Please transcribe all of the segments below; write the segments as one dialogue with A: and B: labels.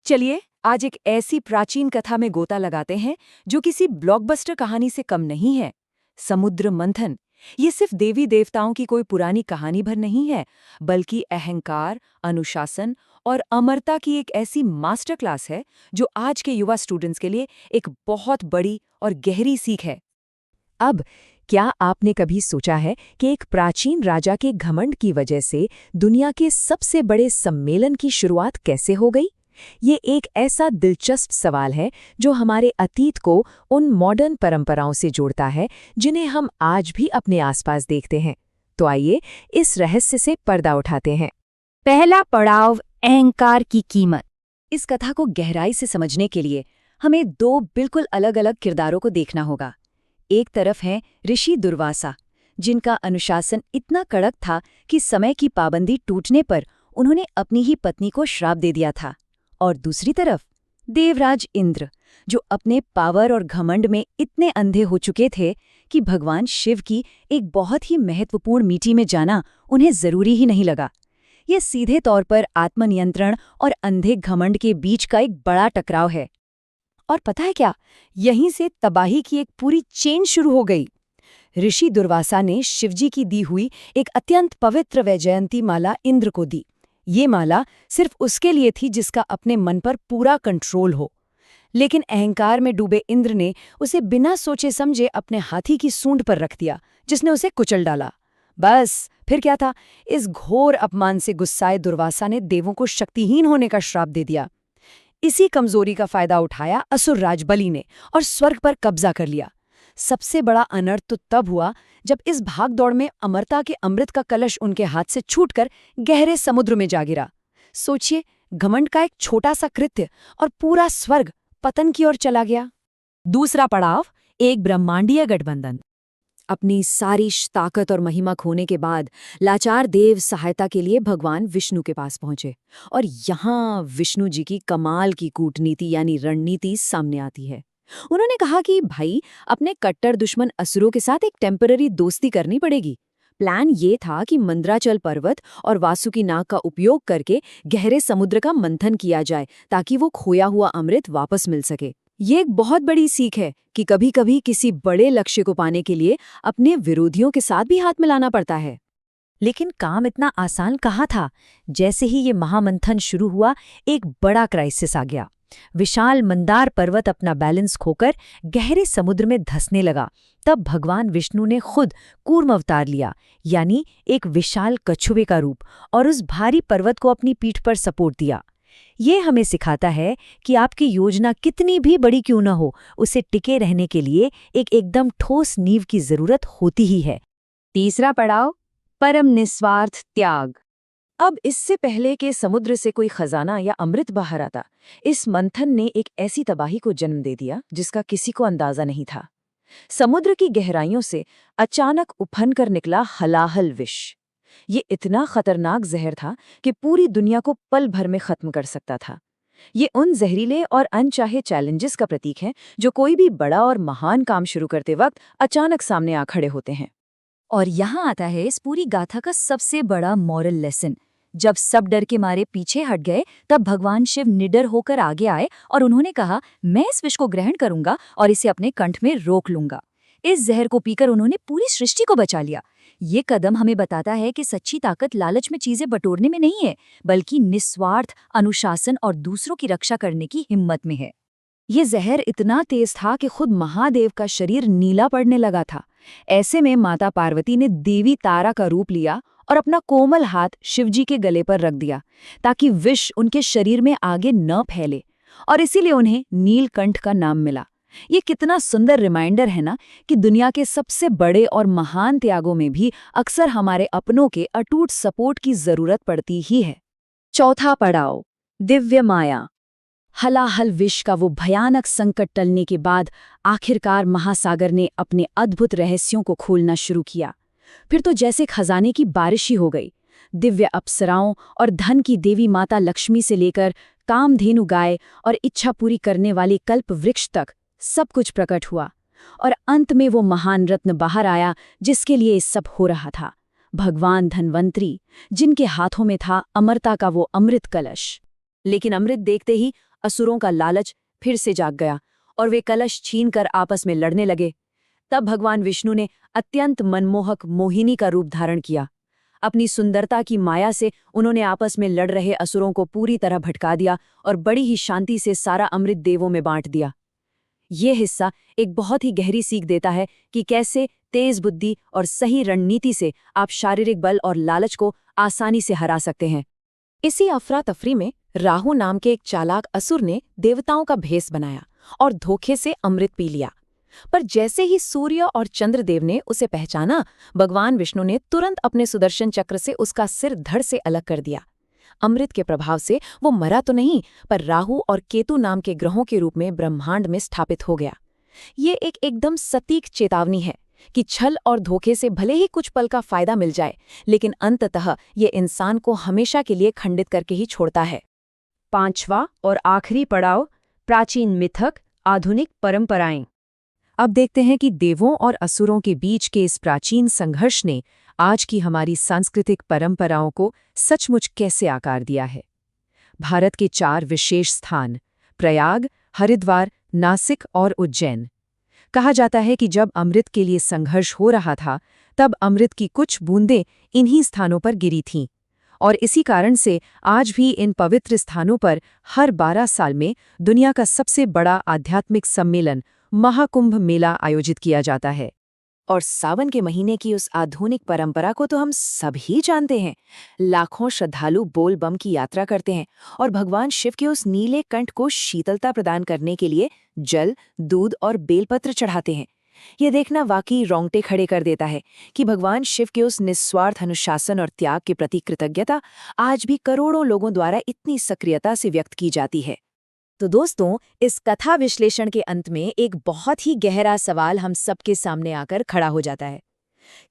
A: चलिए आज एक ऐसी प्राचीन कथा में गोता लगाते हैं जो किसी ब्लॉकबस्टर कहानी से कम नहीं है। समुद्र मंथन। ये सिर्फ देवी देवताओं की कोई पुरानी कहानी भर नहीं है, बल्कि अहंकार, अनुशासन और अमरता की एक ऐसी मास्टर क्लास है जो आज के युवा स्टूडेंट्स के लिए एक बहुत बड़ी और गहरी सीख है। अब क्या आपने कभी सोचा है कि एक प्राचीन राजा के घमंड की वजह से दुनिया के सबसे बड़े सम्मेलन की शुरुआत कैसे हो गई? ये एक ऐसा दिलचस्प सवाल है जो हमारे अतीत को उन मॉडर्न परंपराओं से जोड़ता है जिन्हें हम आज भी अपने आसपास देखते हैं। तो आइए इस रहस्य से पर्दा उठाते हैं।
B: पहला पड़ाव, अहंकार की कीमत।
A: इस कथा को गहराई से समझने के लिए हमें दो बिल्कुल अलग-अलग किरदारों को देखना होगा। एक तरफ है ऋषि दुर्वासा, जिनका अनुशासन इतना कड़क था कि समय की पाबंदी टूटने पर उन्होंने अपनी ही पत्नी को श्राप दे दिया था। और दूसरी तरफ देवराज इंद्र, जो अपने पावर और घमंड में इतने अंधे हो चुके थे कि भगवान शिव की एक बहुत ही महत्वपूर्ण मीटिंग में जाना उन्हें जरूरी ही नहीं लगा। ये सीधे तौर पर आत्मनियंत्रण और अंधे घमंड के बीच का एक बड़ा टकराव है। और पता है क्या, यहीं से तबाही की एक पूरी चेन शुरू हो गई। ऋषि दुर्वासा ने शिवजी की दी हुई एक अत्यंत पवित्र वैजयंती माला इंद्र को दी। ये माला सिर्फ उसके लिए थी जिसका अपने मन पर पूरा कंट्रोल हो। लेकिन अहंकार में डूबे इंद्र ने उसे बिना सोचे समझे अपने हाथी की सूंड पर रख दिया, जिसने उसे कुचल डाला। बस फिर क्या था, इस घोर अपमान से गुस्साए दुर्वासा ने देवों को शक्तिहीन होने का श्राप दे दिया। इसी कमजोरी का फायदा उठाया असुर राज बलि ने और स्वर्ग पर कब्जा कर लिया। सबसे बड़ा अनर्थ तो तब हुआ जब इस भागदौड़ में अमरता के अमृत का कलश उनके हाथ से छूटकर गहरे समुद्र में जा गिरा। सोचिए, घमंड का एक छोटा सा कृत्य और पूरा स्वर्ग पतन की ओर चला गया। दूसरा पड़ाव, एक ब्रह्मांडीय गठबंधन। अपनी सारी ताकत और महिमा खोने के बाद लाचार देव सहायता के लिए भगवान विष्णु के पास पहुंचे। और यहाँ विष्णु जी की कमाल की कूटनीति यानी रणनीति सामने आती है। उन्होंने कहा कि भाई, अपने कट्टर दुश्मन असुरों के साथ एक टेम्पररी दोस्ती करनी पड़ेगी। प्लान ये था कि मंद्राचल पर्वत और वासुकी नाग का उपयोग करके गहरे समुद्र का मंथन किया जाए ताकि वो खोया हुआ अमृत वापस मिल सके। ये एक बहुत बड़ी सीख है कि कभी-कभी किसी बड़े लक्ष्य को पाने के लिए अपने विरोधियों के साथ भी हाथ मिलाना पड़ता है।
B: लेकिन काम इतना आसान कहाँ था। जैसे ही ये महामंथन शुरू हुआ, एक बड़ा क्राइसिस आ गया। विशाल मंदार पर्वत अपना बैलेंस खोकर गहरे समुद्र में धंसने लगा। तब भगवान विष्णु ने खुद कूर्म अवतार लिया, यानी एक विशाल कछुए का रूप, और उस भारी पर्वत को अपनी पीठ पर सपोर्ट दिया। ये हमें सिखाता है कि आपकी योजना कितनी भी बड़ी क्यों न हो, उसे टिके रहने के लिए एक एकदम ठोस नींव की जरूरत होती ही है।
A: तीसरा पड़ाव, परम निस्वार्थ त्याग। अब इससे पहले कि समुद्र से कोई खजाना या अमृत बाहर आता, इस मंथन ने एक ऐसी तबाही को जन्म दे दिया जिसका किसी को अंदाजा नहीं था। समुद्र की गहराइयों से अचानक उफन कर निकला हलाहल विष। ये इतना खतरनाक जहर था कि पूरी दुनिया को पल भर में खत्म कर सकता था। ये उन जहरीले और अनचाहे चैलेंजेस का प्रतीक है जो कोई भी बड़ा और महान काम शुरू करते वक्त अचानक सामने आ खड़े होते हैं।
B: और यहाँ आता है इस पूरी गाथा का सबसे बड़ा मॉरल लेसन। जब सब डर के मारे पीछे हट गए, तब भगवान शिव निडर होकर आगे आए और उन्होंने कहा, मैं इस विष को ग्रहण करूंगा और इसे अपने कंठ में रोक लूंगा। इस जहर को पीकर उन्होंने पूरी सृष्टि को बचा लिया। ये कदम हमें बताता है कि सच्ची ताकत लालच में चीजें बटोरने में नहीं है, बल्कि निस्वार्थ अनुशासन और दूसरों की रक्षा करने की हिम्मत में है।
A: ये जहर इतना तेज था कि खुद महादेव का शरीर नीला पड़ने लगा था। ऐसे में माता पार्वती ने देवी तारा का रूप लिया और अपना कोमल हाथ शिवजी के गले पर रख दिया ताकि विष उनके शरीर में आगे न फैले, और इसीलिए उन्हें नीलकंठ का नाम मिला। ये कितना सुंदर रिमाइंडर है ना कि दुनिया के सबसे बड़े और महान त्यागों में भी अक्सर हमारे अपनों के अटूट सपोर्ट की जरूरत पड़ती ही है। चौथा पड़ाव, दिव्य माया। हलाहल विष का वो भयानक संकट टलने के बाद आखिरकार महासागर ने अपने अद्भुत रहस्यों को खोलना शुरू किया। फिर तो जैसे खजाने की बारिश ही हो गई। दिव्य अप्सराओं और धन की देवी माता लक्ष्मी से लेकर कामधेनु गाय और इच्छा पूरी करने वाली कल्प वृक्ष तक सब कुछ प्रकट हुआ। और अंत में वो महान रत्न बाहर आया जिसके लिए ये सब हो रहा था। भगवान धन्वंतरी, जिनके हाथों में था अमरता का वो अमृत कलश। लेकिन अमृत देखते ही असुरों का लालच फिर से जाग गया और वे कलश छीनकर आपस में लड़ने लगे। तब भगवान विष्णु ने अत्यंत मनमोहक मोहिनी का रूप धारण किया। अपनी सुंदरता की माया से उन्होंने आपस में लड़ रहे असुरों को पूरी तरह भटका दिया और बड़ी ही शांति से सारा अमृत देवों में बांट दिया। ये हिस्सा एक बहुत ही गहरी सीख देता है कि कैसे तेज बुद्धि और सही रणनीति से आप शारीरिक बल और लालच को आसानी से हरा सकते हैं।
B: इसी अफरा तफरी में राहु नाम के एक चालाक असुर ने देवताओं का भेष बनाया और धोखे से अमृत पी लिया। पर जैसे ही सूर्य और चंद्रदेव ने उसे पहचाना, भगवान विष्णु ने तुरंत अपने सुदर्शन चक्र से उसका सिर धड़ से अलग कर दिया। अमृत के प्रभाव से वो मरा तो नहीं, पर राहु और केतु नाम के ग्रहों के रूप में ब्रह्मांड में स्थापित हो गया। ये एक एकदम सटीक चेतावनी है कि छल और धोखे से भले ही कुछ पल का फायदा मिल जाए, लेकिन अंततः ये इंसान को हमेशा के लिए खंडित करके ही छोड़ता है।
A: 5वां और आखिरी पड़ाव, प्राचीन मिथक, आधुनिक परंपराएं।
B: अब देखते हैं कि देवों और असुरों के बीच के इस प्राचीन संघर्ष ने आज की हमारी सांस्कृतिक परंपराओं को सचमुच कैसे आकार दिया है। भारत के 4 विशेष स्थान, प्रयाग, हरिद्वार, नासिक और उज्जैन। कहा जाता है कि जब अमृत के लिए संघर्ष हो रहा था, तब अमृत की कुछ बूंदें इन्हीं स्थानों पर गिरी थीं, और इसी कारण से आज भी इन पवित्र स्थानों पर हर 12 साल में दुनिया का सबसे बड़ा आध्यात्मिक सम्मेलन महाकुंभ मेला आयोजित किया जाता है।
A: और सावन के महीने की उस आधुनिक परंपरा को तो हम सभी जानते हैं। लाखों श्रद्धालु बोल बम की यात्रा करते हैं और भगवान शिव के उस नीले कंठ को शीतलता प्रदान करने के लिए जल, दूध और बेलपत्र चढ़ाते हैं। ये देखना वाकई रोंगटे खड़े कर देता है कि भगवान शिव के उस निस्वार्थ अनुशासन और त्याग के प्रति कृतज्ञता आज भी करोड़ों लोगों द्वारा इतनी सक्रियता से व्यक्त की जाती है।
B: तो दोस्तों, इस कथा विश्लेषण के अंत में एक बहुत ही गहरा सवाल हम सबके सामने आकर खड़ा हो जाता है।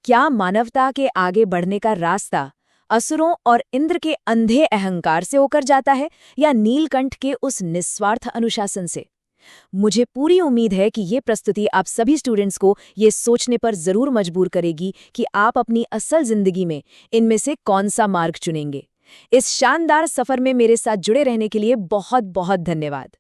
B: क्या मानवता के आगे बढ़ने का रास्ता असुरों और इंद्र के अंधे अहंकार से होकर जाता है, या नीलकंठ के उस निस्वार्थ अनुशासन से? मुझे पूरी उम्मीद है कि ये प्रस्तुति आप सभी स्टूडेंट्स को ये सोचने पर जरूर मजबूर करेगी कि आप अपनी असल जिंदगी में इनमें से कौन सा मार्ग चुनेंगे। इस शानदार सफर में मेरे साथ जुड़े रहने के लिए बहुत बहुत धन्यवाद।